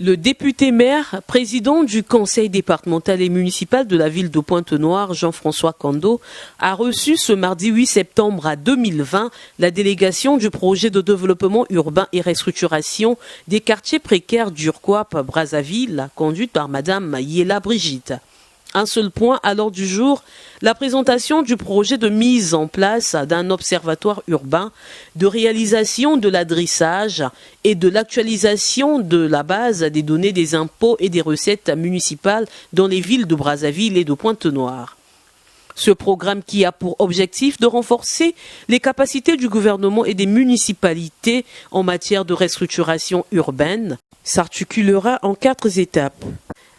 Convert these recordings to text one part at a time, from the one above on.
Le député maire, président du conseil départemental et municipal de la ville de Pointe-Noire, Jean-François Kando, a reçu ce mardi 8 septembre 2020 la délégation du projet de développement urbain et restructuration des quartiers précaires d'Urquap-Brazzaville, conduite par Madame Yela Brigitte. Un seul point à l'ordre du jour, la présentation du projet de mise en place d'un observatoire urbain, de réalisation de l'adressage et de l'actualisation de la base des données des impôts et des recettes municipales dans les villes de Brazzaville et de Pointe-Noire. Ce programme qui a pour objectif de renforcer les capacités du gouvernement et des municipalités en matière de restructuration urbaine s'articulera en 4 étapes.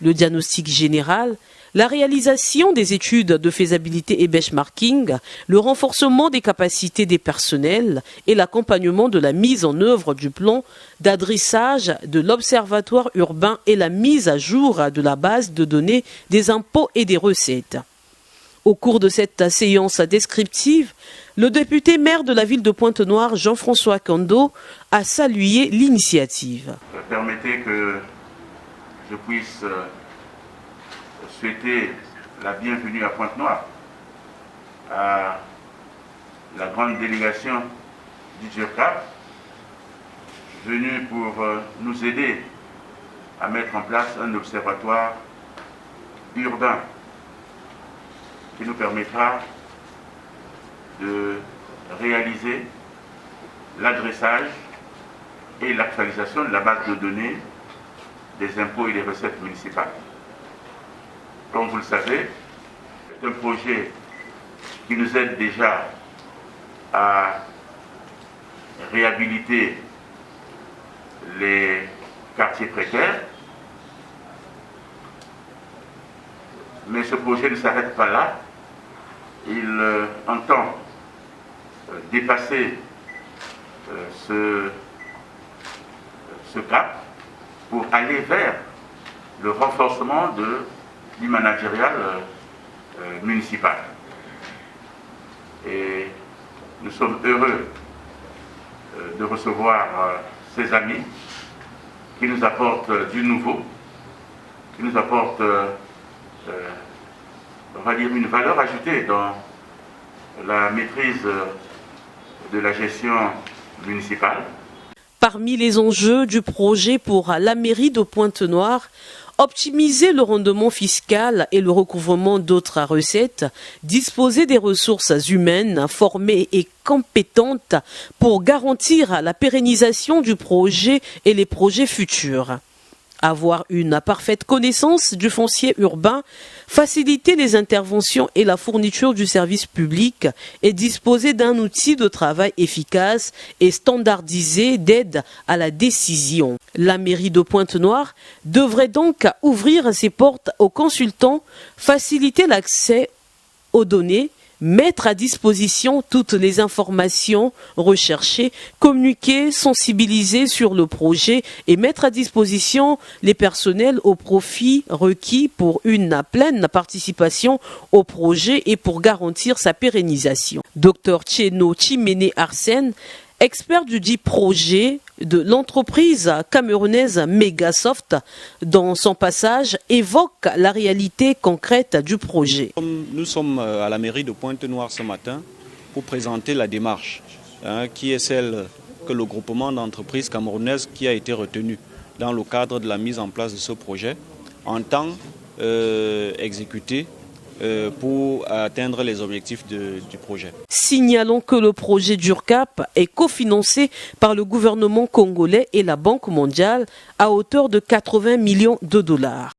Le diagnostic général, la réalisation des études de faisabilité et benchmarking, le renforcement des capacités des personnels et l'accompagnement de la mise en œuvre du plan d'adressage de l'observatoire urbain et la mise à jour de la base de données des impôts et des recettes. Au cours de cette séance descriptive, le député maire de la ville de Pointe-Noire, Jean-François Kando, a salué l'initiative. Permettez que je puisse souhaiter la bienvenue à Pointe-Noire, à la grande délégation du DIRCAP, venue pour nous aider à mettre en place un observatoire urbain qui nous permettra de réaliser l'adressage et l'actualisation de la base de données des impôts et des recettes municipales. Comme vous le savez, c'est un projet qui nous aide déjà à réhabiliter les quartiers précaires. Mais ce projet ne s'arrête pas là. Il entend dépasser ce cap pour aller vers le renforcement du managérial municipal. Et nous sommes heureux de recevoir ces amis qui nous apportent du nouveau, qui nous apportent on va dire une valeur ajoutée dans la maîtrise de la gestion municipale. Parmi les enjeux du projet pour la mairie de Pointe-Noire, optimiser le rendement fiscal et le recouvrement d'autres recettes, disposer des ressources humaines formées et compétentes pour garantir la pérennisation du projet et les projets futurs. Avoir une parfaite connaissance du foncier urbain, faciliter les interventions et la fourniture du service public et disposer d'un outil de travail efficace et standardisé d'aide à la décision. La mairie de Pointe-Noire devrait donc ouvrir ses portes aux consultants, faciliter l'accès aux données, mettre à disposition toutes les informations recherchées, communiquer, sensibiliser sur le projet et mettre à disposition les personnels au profit requis pour une pleine participation au projet et pour garantir sa pérennisation. Dr Tcheno Chimene Arsène, expert du dit projet de l'entreprise camerounaise Megasoft, dans son passage, évoque la réalité concrète du projet. Nous sommes à la mairie de Pointe-Noire ce matin pour présenter la démarche, qui est celle que le groupement d'entreprises camerounaises qui a été retenu dans le cadre de la mise en place de ce projet entend exécuter pour atteindre les objectifs du projet. Signalons que le projet d'Urquap est cofinancé par le gouvernement congolais et la Banque mondiale à hauteur de 80 millions de dollars.